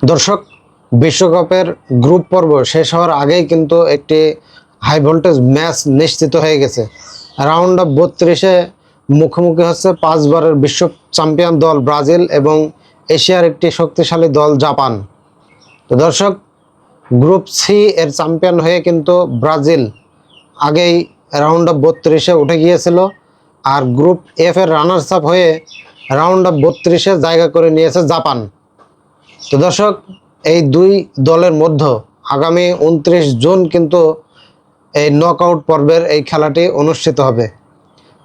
দর্শক, বিশ্বকাপের গ্রুপ পর্ব শেষ হওয়ার আগেই কিন্তু একটি হাই ভোল্টেজ ম্যাচ নিশ্চিত হয়ে গেছে। রাউন্ড অফ 32-এ মুখোমুখি হচ্ছে 5বারের বিশ্ব চ্যাম্পিয়ন দল ব্রাজিল এবং এশিয়ার একটি শক্তিশালী দল জাপান। তো দর্শক, গ্রুপ সি এর চ্যাম্পিয়ন হয়ে কিন্তু ব্রাজিল আগেই রাউন্ড অফ 32-এ উঠে গিয়েছিল, আর গ্রুপ এফ এর রানার্স আপ হয়ে রাউন্ড অফ 32-এ জায়গা করে নিয়েছে জাপান। তো দর্শক, এই দুই দলের মধ্যে আগামী 29 জুন কিন্তু এই নকআউট পর্বের এই খেলাটি অনুষ্ঠিত হবে।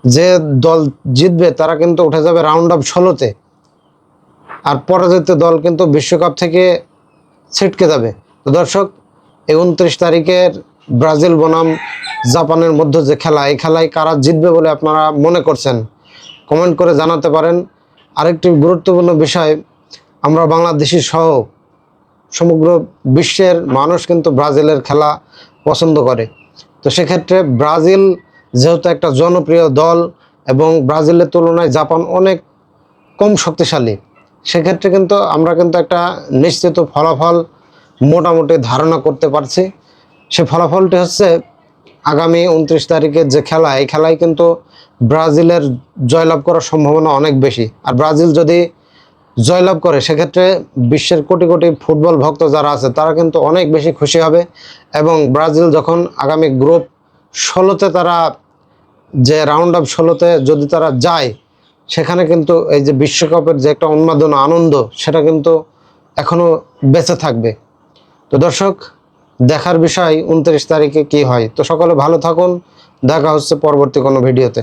যে দল জিতবে তারা কিন্তু উঠে যাবে রাউন্ড অফ 16-তে, আর পরাজিত দল কিন্তু বিশ্বকাপ থেকে ছিটকে যাবে। তো দর্শক, এই 29 তারিখের ব্রাজিল বনাম জাপানের মধ্যে যে খেলা, এই খেলায় কারা জিতবে বলে আপনারা মনে করছেন কমেন্ট করে জানাতে পারেন। আরেকটি গুরুত্বপূর্ণ বিষয়, আমরা বাংলাদেশি সহ সমগ্র বিশ্বের মানুষ কিন্তু ব্রাজিলের খেলা পছন্দ করে। তো সেক্ষেত্রে ব্রাজিল যেহেতু একটা জনপ্রিয় দল এবং ব্রাজিলের তুলনায় জাপান অনেক কম শক্তিশালী, সেক্ষেত্রে কিন্তু আমরা কিন্তু একটা নিশ্চিত ফলাফল মোটামুটি ধারণা করতে পারছি। সে ফলাফলটি হচ্ছে আগামী 29 তারিখের যে খেলা, এই খেলায় কিন্তু ব্রাজিলের জয়লাভ করার সম্ভাবনা অনেক বেশি। আর ব্রাজিল যদি জয়লাভ করে সেক্ষেত্রে বিশ্বের কোটি কোটি ফুটবল ভক্ত যারা আছে তারা কিন্তু অনেক বেশি খুশি হবে। এবং ব্রাজিল যখন আগামী গ্রুপ 16-তে তারা যে রাউন্ড অফ 16-তে যদি তারা যায়, সেখানে কিন্তু এই যে বিশ্বকাপের যে একটা উন্মাদনা আনন্দ, সেটা কিন্তু এখনও বেঁচে থাকবে। তো দর্শক, দেখার বিষয় 29 তারিখে কি হয়। তো সকলে ভালো থাকুন, দেখা হচ্ছে পরবর্তী কোনো ভিডিওতে।